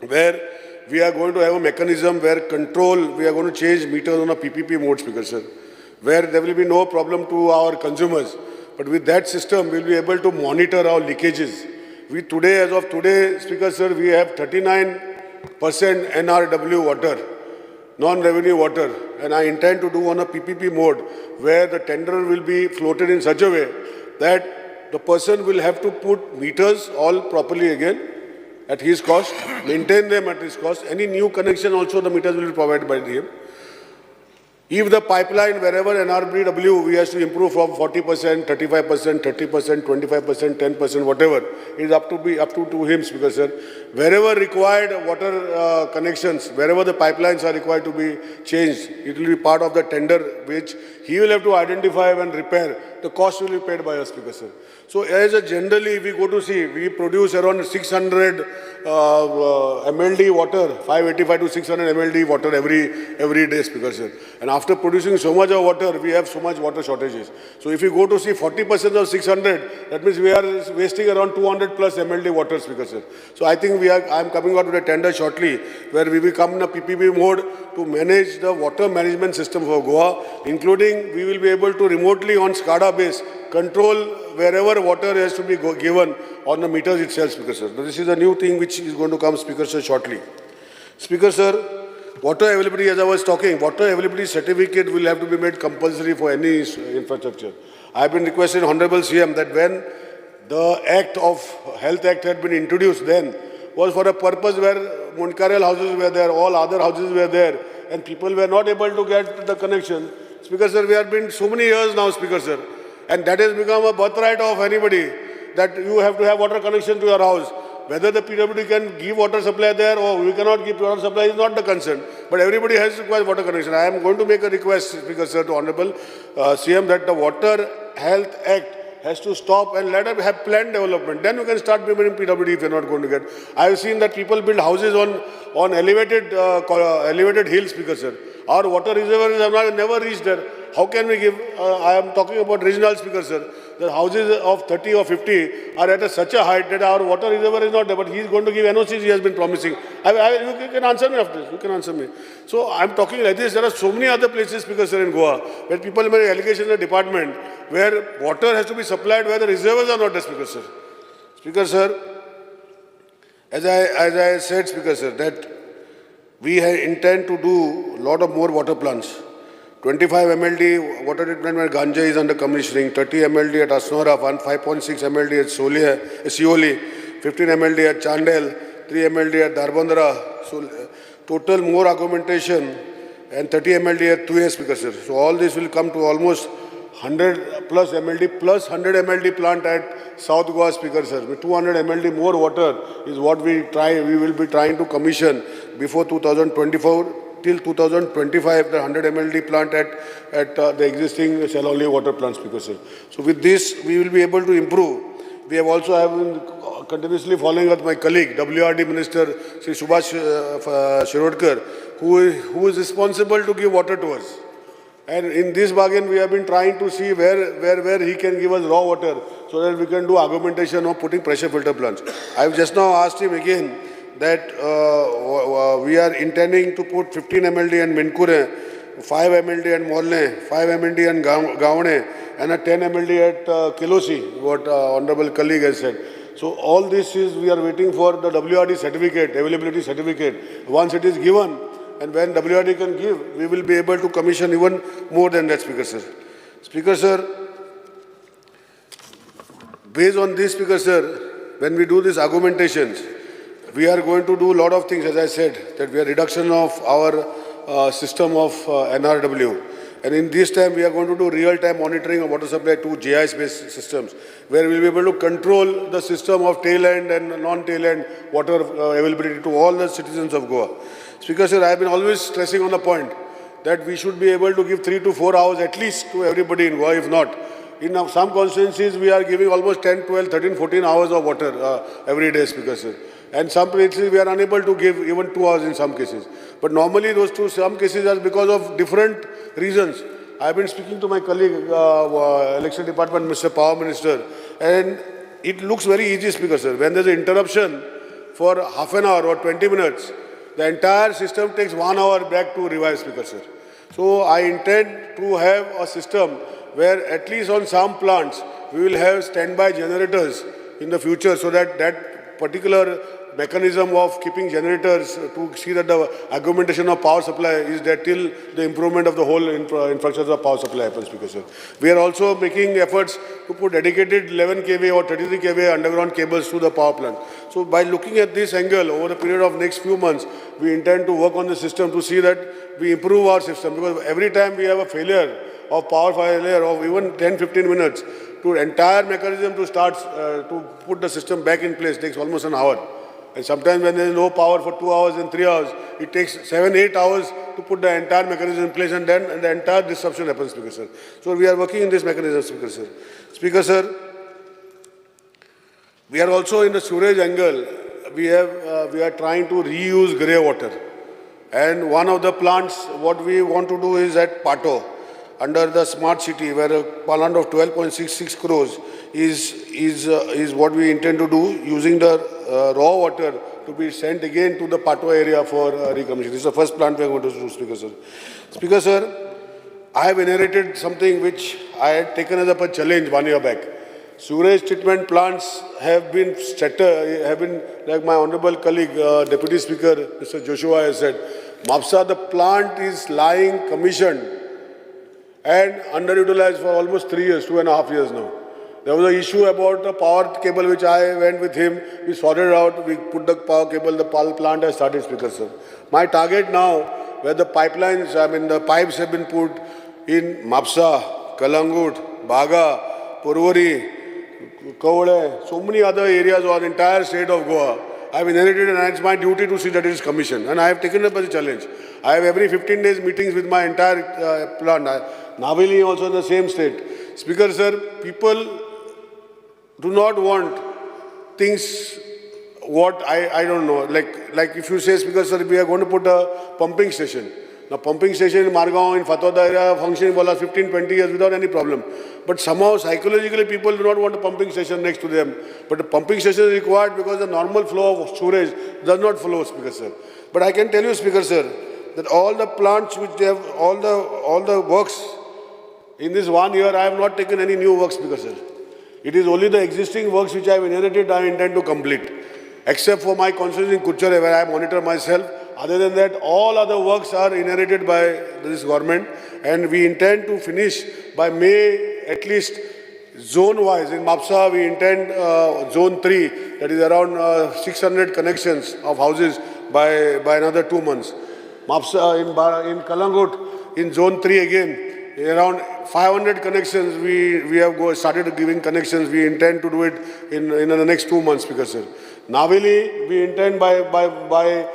where we are going to have a mechanism where we are going to change meters on a PPP mode, Speaker, sir, where there will be no problem to our consumers. But with that system, we will be able to monitor our leakages. As of today, Speaker, sir, we have 39% NRW water, non-revenue water, and I intend to do on a PPP mode where the tender will be floated in such a way that the person will have to put meters all properly again at his cost, maintain them at his cost. Any new connection also the meters will be provided by him. If the pipeline, wherever NRBW, we have to improve from 40%, 35%, 30%, 25%, 10%, whatever, it is up to him, Speaker, sir. Wherever required water connections, wherever the pipelines are required to be changed, it will be part of the tender which he will have to identify and repair. The cost will be paid by us, Speaker, sir. So as a generally, if we go to see, we produce around 600 MLD water, 585 to 600 MLD water every day, Speaker, sir. And after producing so much of water, we have so much water shortages. So if you go to see 40% of 600, that means we are wasting around 200 plus MLD water, Speaker, sir. So I think I am coming out with a tender shortly where we will come in a PPP mode to manage the water management system for Goa, including we will be able to remotely on SCADA base control wherever water has to be given on the meters itself, Speaker, sir. This is a new thing which is going to come, Speaker, sir, shortly. Speaker, sir, water availability, as I was talking, water availability certificate will have to be made compulsory for any infrastructure. I have been requesting Honorable CM that when the Health Act had been introduced then was for a purpose where Munkarel houses were there, all other houses were there, and people were not able to get the connection. Speaker, sir, we have been so many years now, Speaker, sir, and that has become a birthright of anybody that you have to have water connection to your house. Whether the PWD can give water supply there or we cannot give water supply is not the concern. But everybody has required water connection. I am going to make a request, Speaker, sir, to Honorable CM that the Water Health Act has to stop and let us have planned development. Then you can start implementing PWD if you are not going to get. I have seen that people build houses on elevated hills, Speaker, sir. Our water reservoirs have never reached there. How can we give, I am talking about regional, Speaker, sir. The houses of 30 or 50 are at such a height that our water reservoir is not there, but he is going to give NOCs he has been promising. You can answer me after this. You can answer me. So I am talking like this. There are so many other places, Speaker, sir, in Goa, where people make allegations in the department, where water has to be supplied where the reservoirs are not there, Speaker, sir. Speaker, sir, as I said, Speaker, sir, that we intend to do a lot of more water plants. 25 MLD water treatment at Ganja is under commissioning, 30 MLD at Asnora, 5.6 MLD at Sioli, 15 MLD at Chandel, 3 MLD at Darbandra. So total more augmentation and 30 MLD at Tuye, Speaker, sir. So all this will come to almost 100 plus MLD plus 100 MLD plant at South Goa, Speaker, sir. With 200 MLD more water is what we will be trying to commission before 2024. Till 2025, the 100 MLD plant at the existing Saloli water plant, Speaker, sir. So with this, we will be able to improve. We have also been continuously following up my colleague, WRD Minister, Sri Subhash Shirodkar, who is responsible to give water to us. And in this bargain, we have been trying to see where he can give us raw water so that we can do augmentation or putting pressure filter plants. I have just now asked him again that we are intending to put 15 MLD and Minkure, 5 MLD and Morle, 5 MLD and Gaone, and a 10 MLD at Kilosi, what Honorable colleague has said. So all this is, we are waiting for the WRD certificate, availability certificate. Once it is given, and when WRD can give, we will be able to commission even more than that, Speaker, sir. Speaker, sir, based on this, Speaker, sir, when we do these augmentations, we are going to do a lot of things, as I said, that we are reduction of our system of NRW. And in this time, we are going to do real-time monitoring of water supply to GIS-based systems, where we will be able to control the system of tail end and non-tail end water availability to all the citizens of Goa. Speaker sir, I have been always stressing on the point that we should be able to give 3 to 4 hours at least to everybody in Goa. If not, in some constituencies, we are giving almost 10, 12, 13, 14 hours of water every day, Speaker sir. And some places we are unable to give even 2 hours in some cases. But normally some cases are because of different reasons. I have been speaking to my colleague, Election Department, Mr. Power Minister, and it looks very easy, Speaker sir. When there is an interruption for half an hour or 20 minutes, the entire system takes 1 hour back to revive, Speaker sir. So I intend to have a system where at least on some plants, we will have standby generators in the future so that that particular mechanism of keeping generators to see that the augmentation of power supply is there till the improvement of the whole infrastructure of power supply happens, Speaker sir. We are also making efforts to put dedicated 11 kV or 33 kV underground cables to the power plant. So by looking at this angle over a period of next few months, we intend to work on the system to see that we improve our system, because every time we have a failure of power failure of even 10-15 minutes, to entire mechanism to start to put the system back in place takes almost an hour. And sometimes when there is no power for 2 hours and 3 hours, it takes 7-8 hours to put the entire mechanism in place, and then the entire disruption happens, Speaker sir. So we are working in this mechanism, Speaker sir. Speaker sir, we are also in the sewerage angle. We are trying to reuse grey water. And one of the plants, what we want to do is at Pato, under the smart city, where a plant of 12.66 crores is what we intend to do, using the raw water to be sent again to the Pato area for recommissioning. This is the first plant we are going to do, Speaker sir. Speaker sir, I have inherited something which I had taken as a challenge 1 year back. Sewerage treatment plants have been, like my honorable colleague, Deputy Speaker, Mr. Joshua has said, MAPSA, the plant is lying commissioned and underutilized for almost 3 years, 2.5 years now. There was an issue about the power cable which I went with him. We sorted out, we put the power cable, the power plant has started, Speaker sir. My target now, where the pipelines, the pipes have been put in MAPSA, Kalangut, Baga, Purvari, Kovale, so many other areas or the entire state of Goa. I have inherited, and it's my duty to see that it is commissioned. And I have taken up as a challenge. I have every 15 days meetings with my entire plant. Navili also in the same state. Speaker sir, people do not want things what I don't know. Like if you say, Speaker sir, we are going to put a pumping station. Now pumping station in Margaon, in Fatauda area, functioning for last 15-20 years without any problem. But somehow psychologically people do not want a pumping station next to them. But the pumping station is required because the normal flow of storage does not flow, Speaker sir. But I can tell you, Speaker sir, that all the plants which they have, all the works in this 1 year, I have not taken any new works, Speaker sir. It is only the existing works which I have inherited I intend to complete. Except for my constituency in Kuchare, where I monitor myself. Other than that, all other works are inherited by this government, and we intend to finish by May, at least zone-wise. In MAPSA, we intend zone 3, that is around 600 connections of houses by another 2 months. MAPSA in Kalangut, in zone 3 again, around 500 connections we have started giving connections. We intend to do it in the next 2 months, Speaker sir. Navili, we intend by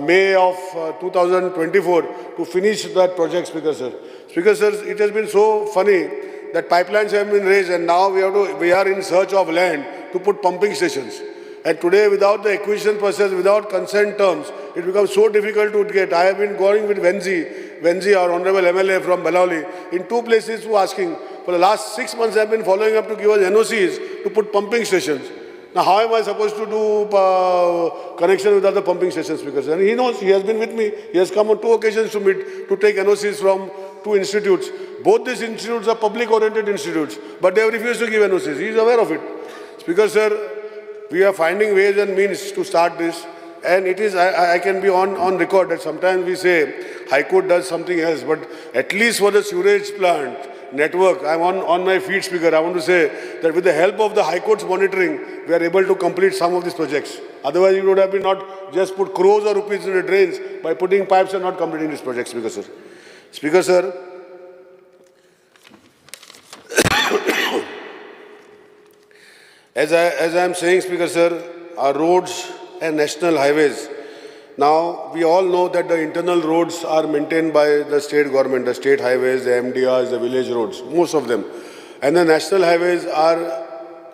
May of 2024 to finish that project, Speaker sir. Speaker sir, it has been so funny that pipelines have been raised, and now we are in search of land to put pumping stations. And today, without the acquisition process, without consent terms, it becomes so difficult to get. I have been going with Venzi, our honorable MLA from Balauli, in 2 places to asking. For the last 6 months, I have been following up to give us NOCs to put pumping stations. Now, how am I supposed to do connection with other pumping stations, Speaker sir? And he knows, he has been with me. He has come on 2 occasions to meet, to take NOCs from 2 institutes. Both these institutes are public-oriented institutes, but they have refused to give NOCs. He is aware of it. Speaker sir, we are finding ways and means to start this. And it is, I can be on record that sometimes we say High Court does something else, but at least for the sewerage plant network, I'm on my feet, Speaker. I want to say that with the help of the High Court's monitoring, we are able to complete some of these projects. Otherwise, you would have been not just put crores of rupees in the drains by putting pipes and not completing this project, Speaker sir. Speaker sir, as I am saying, Speaker sir, our roads and national highways, now we all know that the internal roads are maintained by the state government, the state highways, the MDRs, the village roads, most of them. And the national highways are,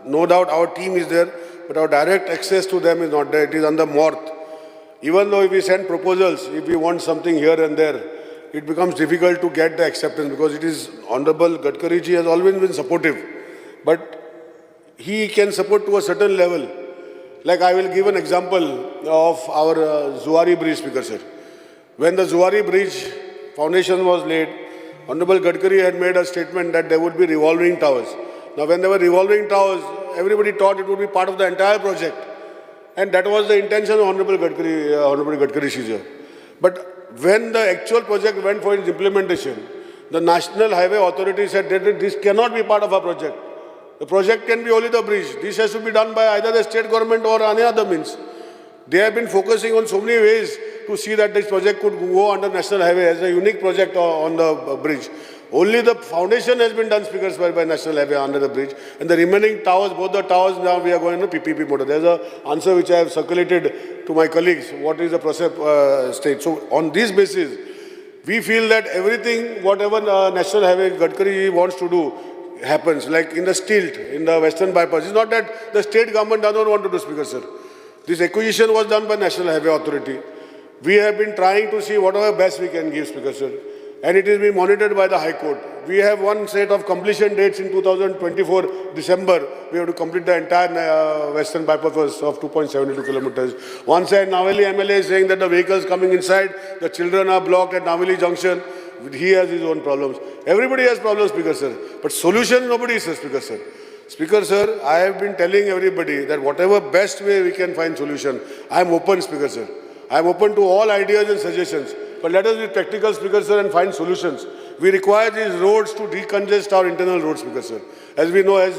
no doubt our team is there, but our direct access to them is not there. It is under MORTH. Even though if we send proposals, if we want something here and there, it becomes difficult to get the acceptance because it is Honorable Gadkari ji has always been supportive. But he can support to a certain level. Like I will give an example of our Zuari Bridge, Speaker sir. When the Zuari Bridge foundation was laid, Honorable Gadkari had made a statement that there would be revolving towers. Now when there were revolving towers, everybody thought it would be part of the entire project. And that was the intention of Honorable Gadkari Shija. But when the actual project went for its implementation, the National Highway Authority said that this cannot be part of our project. The project can be only the bridge. This has to be done by either the state government or any other means. They have been focusing on so many ways to see that this project could go under National Highway as a unique project on the bridge. Only the foundation has been done, Speaker, by National Highway under the bridge. And the remaining towers, both the towers, now we are going to PPP model. There's an answer which I have circulated to my colleagues. What is the process state? So on this basis, we feel that everything, whatever National Highway Gadkari wants to do, happens. Like in the stilt, in the Western bypass. It's not that the state government does not want to do, Speaker, sir. This acquisition was done by National Highway Authority. We have been trying to see whatever best we can give, Speaker, sir. And it is being monitored by the High Court. We have one set of completion dates in 2024, December. We have to complete the entire Western bypass of 2.72 kilometers. One side, Naveli MLA is saying that the vehicles coming inside, the children are blocked at Naveli Junction. He has his own problems. Everybody has problems, Speaker, sir. But solution, nobody says, Speaker, sir. Speaker, sir, I have been telling everybody that whatever best way we can find solution, I am open, Speaker, sir. I am open to all ideas and suggestions. But let us be practical, Speaker, sir, and find solutions. We require these roads to decongest our internal roads, Speaker, sir. As we know, as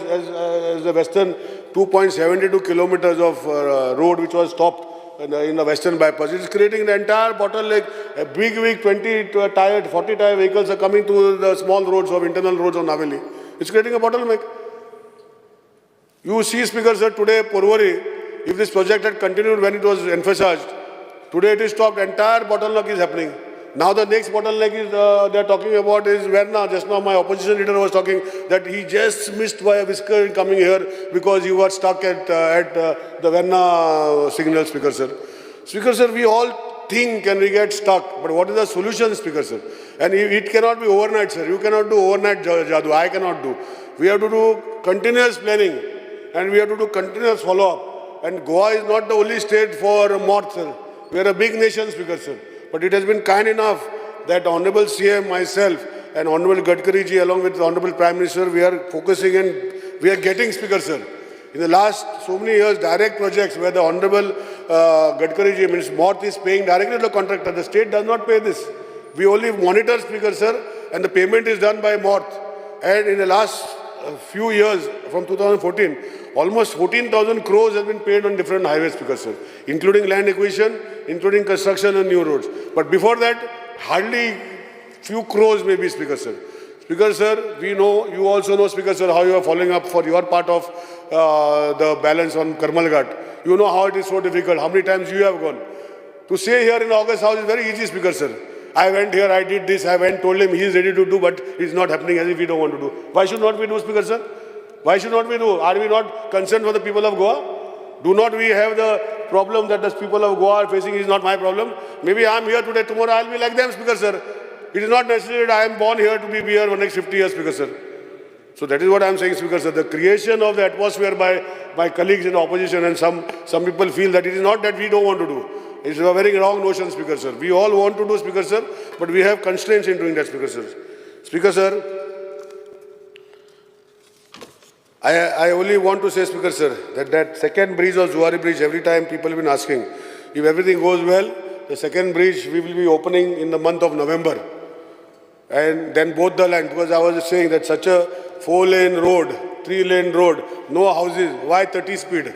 the Western 2.72 kilometers of road which was stopped in the Western bypass, it is creating the entire bottleneck. A big 20-tired, 40-tired vehicles are coming to the small roads of internal roads of Naveli. It's creating a bottleneck. You see, Speaker, sir, today, Porvorim, if this project had continued when it was emphasized, today it is stopped, entire bottleneck is happening. Now the next bottleneck is they are talking about is Verna. Just now my opposition leader was talking that he just missed by a whisker in coming here because you were stuck at the Verna signal, Speaker, sir. Speaker, sir, we all think and we get stuck. But what is the solution, Speaker, sir? And it cannot be overnight, sir. You cannot do overnight jadoo. I cannot do. We have to do continuous planning and we have to do continuous follow-up. And Goa is not the only state for MORTH, sir. We are a big nation, Speaker, sir. But it has been kind enough that Honorable CM, myself, and Honorable Gadkari ji, along with the Honorable Prime Minister, we are focusing and we are getting, Speaker, sir. In the last so many years, direct projects where the Honorable Gadkari ji, means MORTH is paying directly to the contractor. The state does not pay this. We only monitor, Speaker, sir, and the payment is done by MORTH. And in the last few years, from 2014, almost 14,000 crores has been paid on different highways, Speaker, sir, including land acquisition, including construction and new roads. But before that, hardly few crores maybe, Speaker, sir. Speaker, sir, we know, you also know, Speaker, sir, how you are following up for your part of the balance on Karmal Ghat. You know how it is so difficult, how many times you have gone. To say here in August House is very easy, Speaker, sir. I went here, I did this, I went, told him he is ready to do, but it's not happening as if we don't want to do. Why should not we do, Speaker, sir? Why should not we do? Are we not concerned for the people of Goa? Do not we have the problem that the people of Goa are facing is not my problem? Maybe I am here today, tomorrow I will be like them, Speaker, sir. It is not necessary that I am born here to be here for the next 50 years, Speaker, sir. So that is what I am saying, Speaker, sir. The creation of the atmosphere by my colleagues in the opposition and some people feel that it is not that we don't want to do. It's a very wrong notion, Speaker, sir. We all want to do, Speaker, sir, but we have constraints in doing that, Speaker, sir. Speaker, sir, I only want to say, Speaker, sir, that second bridge of Zuari Bridge, every time people have been asking, if everything goes well, the second bridge we will be opening in the month of November. And then both the lines, because I was saying that such a 4-lane road, 3-lane road, no houses, why 30 speed?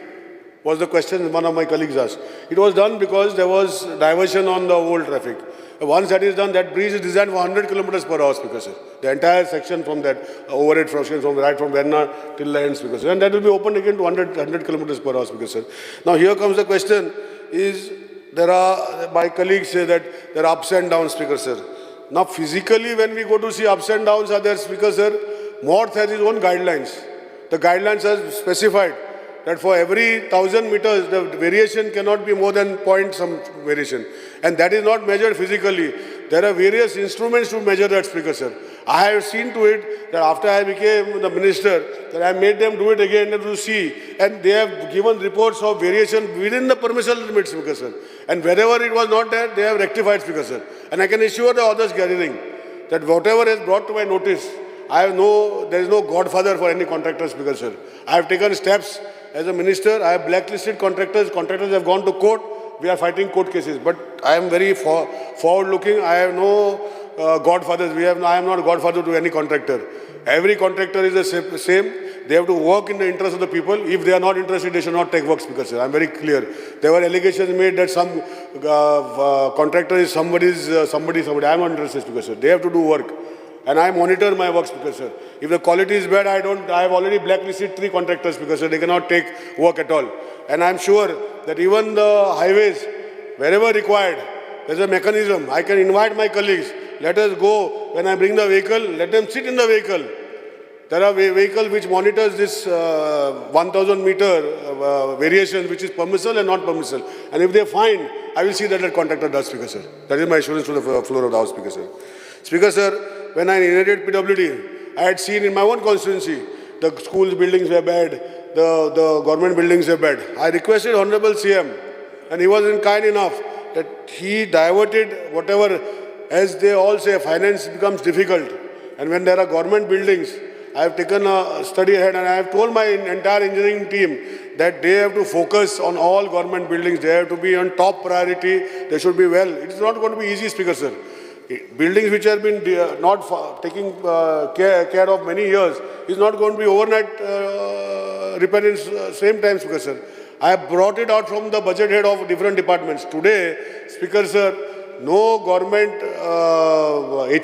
was the question one of my colleagues asked. It was done because there was diversion on the old traffic. Once that is done, that bridge is designed for 100 kilometers per hour, Speaker, sir. The entire section from that overhead section from right from Verna till the end, Speaker, sir. And that will be opened again to 100 kilometers per hour, Speaker, sir. Now here comes the question is, there are, my colleagues say that there are ups and downs, Speaker, sir. Now physically when we go to see ups and downs are there, Speaker, sir, MoRTH has its own guidelines. The guidelines are specified that for every 1,000 meters, the variation cannot be more than point some variation. And that is not measured physically. There are various instruments to measure that, Speaker, sir. I have seen to it that after I became the minister, that I made them do it again to see. And they have given reports of variation within the permissible limits, Speaker, sir. And wherever it was not there, they have rectified, Speaker, sir. And I can assure the others gathering that whatever is brought to my notice, there is no godfather for any contractor, Speaker, sir. I have taken steps as a minister. I have blacklisted contractors. Contractors have gone to court. We are fighting court cases. But I am very forward-looking. I have no godfathers. I am not a godfather to any contractor. Every contractor is the same. They have to work in the interest of the people. If they are not interested, they should not take work, Speaker, sir. I am very clear. There were allegations made that some contractor is somebody. I am not interested, Speaker, sir. They have to do work. And I monitor my work, Speaker, sir. If the quality is bad, I have already blacklisted 3 contractors, Speaker, sir. They cannot take work at all. And I am sure that even the highways, wherever required, there is a mechanism. I can invite my colleagues. Let us go. When I bring the vehicle, let them sit in the vehicle. There are vehicles which monitors this 1,000 meter variation, which is permissible and not permissible. And if they find, I will see that the contractor does, Speaker, sir. That is my assurance to the floor of the House, Speaker, sir. Speaker, sir, when I inherited PWD, I had seen in my own constituency, the schools buildings were bad, the government buildings were bad. I requested Honorable CM, and he was kind enough that he diverted whatever, as they all say, finance becomes difficult. And when there are government buildings, I have taken a study ahead and I have told my entire engineering team that they have to focus on all government buildings. They have to be on top priority. They should be well. It is not going to be easy, Speaker, sir. Buildings which have been not taking care of many years is not going to be overnight repair in same time, Speaker, sir. I have brought it out from the budget head of different departments. Today, Speaker, sir, no government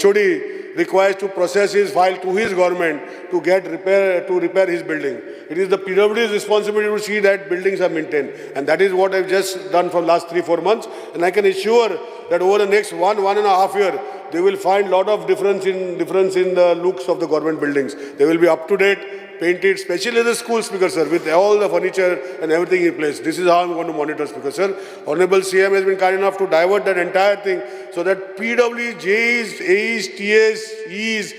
HOD requires to process his file to his government to repair his building. It is the PWD's responsibility to see that buildings are maintained. And that is what I've just done for the last 3-4 months. And I can assure that over the next 1.5 years, they will find a lot of difference in the looks of the government buildings. They will be up to date, painted, especially the schools, Speaker, sir, with all the furniture and everything in place. This is how I'm going to monitor, Speaker, sir. Honorable CM has been kind enough to divert that entire thing so that PWD, JEs, AEs, TAs, Es,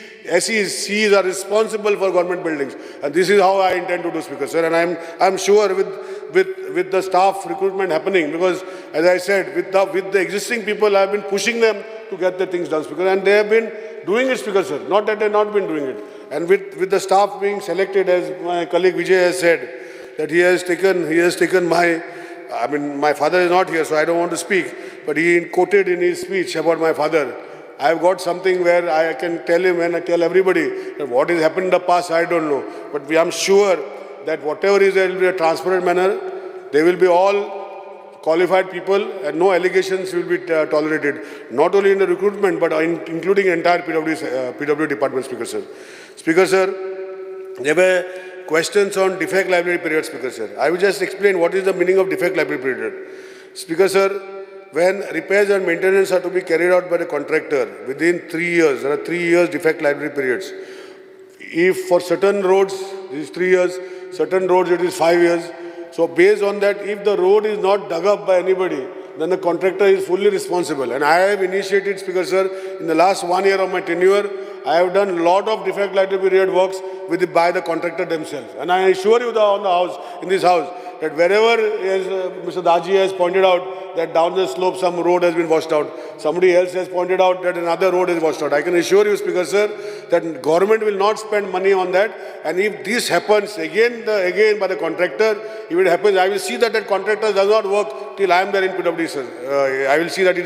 SEs, Cs are responsible for government buildings. And this is how I intend to do, Speaker, sir. And I'm sure with the staff recruitment happening, because as I said, with the existing people, I've been pushing them to get the things done, Speaker. And they have been doing it, Speaker, sir. Not that they've not been doing it. And with the staff being selected, as my colleague Vijay has said, that he has taken my father is not here, so I don't want to speak, but he quoted in his speech about my father. I have got something where I can tell him and I tell everybody that what has happened in the past, I don't know. But I'm sure that whatever is, there will be a transparent manner. They will be all qualified people and no allegations will be tolerated. Not only in the recruitment, but including entire PW department, Speaker, sir. Speaker, sir, there were questions on defect liability period, Speaker, sir. I will just explain what is the meaning of defect liability period. Speaker, sir, when repairs and maintenance are to be carried out by the contractor within 3 years, there are 3 years defect liability periods. If for certain roads, it is 3 years, certain roads it is 5 years. So based on that, if the road is not dug up by anybody, then the contractor is fully responsible. And I have initiated, Speaker, sir, in the last 1 year of my tenure, I have done a lot of defect liability period works by the contractor themselves. And I assure you in this house, that wherever, as Mr. Daji has pointed out, that down the slope some road has been washed out. Somebody else has pointed out that another road is washed out. I can assure you, Speaker, sir, that government will not spend money on that. And if this happens again by the contractor, if it happens, I will see that contractor does not work till I am there in PWD, sir. I will see that he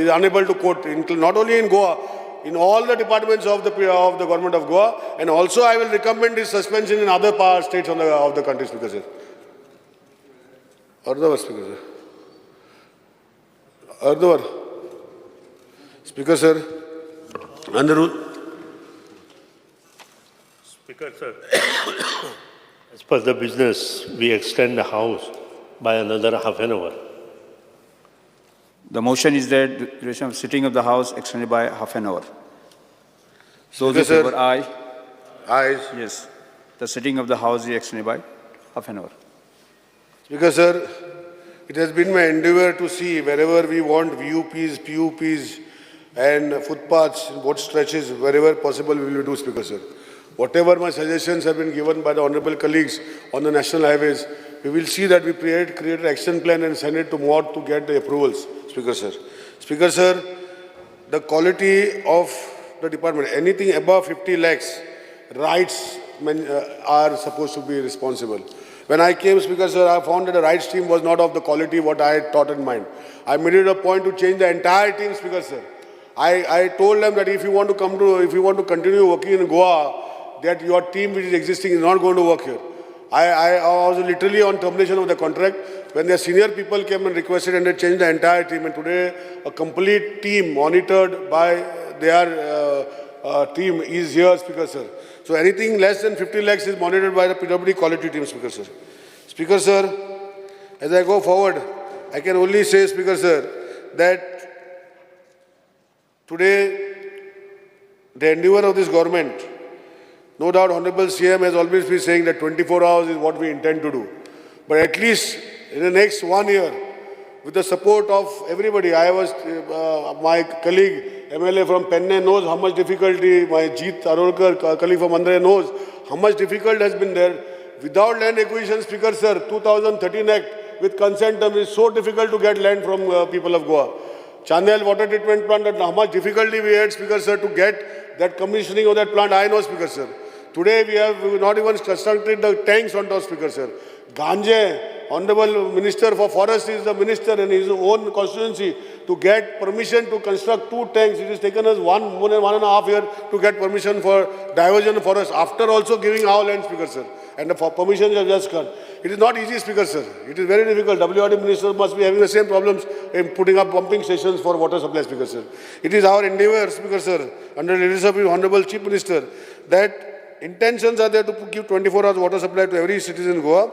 is unable to quote, not only in Goa, in all the departments of the government of Goa, and also I will recommend his suspension in other states of the country, Speaker, sir. Ardhavar, Speaker, sir. Ardhavar. Speaker, sir. Under rule. Speaker, sir, as per the business, we extend the House by another half an hour. The motion is that the duration of sitting of the House extended by half an hour. Those in Speaker, sir. favor, aye. Ayes. Yes. The sitting of the House is extended by half an hour. Speaker, sir, it has been my endeavor to see wherever we want VUPs, PUPs and footpaths, what stretches, wherever possible we will do, Speaker, sir. Whatever my suggestions have been given by the honorable colleagues on the national highways, we will see that we create an action plan and send it to MOD to get the approvals, Speaker, sir. Speaker, sir, the quality of the department, anything above 50 lakhs, rights are supposed to be responsible. When I came, Speaker, sir, I found that the rights team was not of the quality what I had thought in mind. I made it a point to change the entire team, Speaker, sir. I told them that if you want to continue working in Goa, that your team which is existing is not going to work here. I was literally on termination of the contract when their senior people came and requested and they changed the entire team. And today, a complete team monitored by their team is here, Speaker, sir. So anything less than 50 lakhs is monitored by the PWD quality team, Speaker, sir. Speaker, sir, as I go forward, I can only say, Speaker, sir, that today, the endeavor of this government, no doubt Honorable CM has always been saying that 24 hours is what we intend to do. But at least in the next 1 year, with the support of everybody, my colleague MLA from Penne knows how much difficulty, my Jeet Arolkar colleague from Andre knows how much difficult has been there. Without land acquisition, Speaker, sir, 2013 Act with consent terms is so difficult to get land from people of Goa. Chandel water treatment plant, how much difficulty we had, Speaker, sir, to get that commissioning of that plant, I know, Speaker, sir. Today we have not even constructed the tanks on top, Speaker, sir. Ganje, Honorable Minister for Forest is the minister in his own constituency to get permission to construct 2 tanks. It has taken us more than 1.5 years to get permission for diversion of forest after also giving our land, Speaker, sir. And the permissions have just come. It is not easy, Speaker, sir. It is very difficult. WRD minister must be having the same problems in putting up pumping stations for water supply, Speaker, sir. It is our endeavor, Speaker, sir, under the leadership of Honorable Chief Minister, that intentions are there to give 24 hours water supply to every citizen in Goa.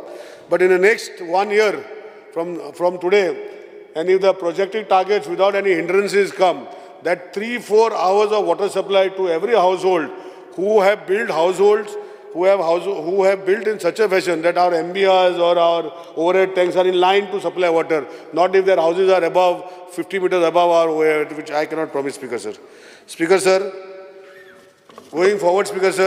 But in the next 1 year from today, and if the projected targets without any hindrances come, that 3-4 hours of water supply to every household who have built households, who have built in such a fashion that our MBRs or our overhead tanks are in line to supply water, not if their houses are above 50 meters above our overhead, which I cannot promise, Speaker, sir. Speaker, sir, going forward, Speaker, sir,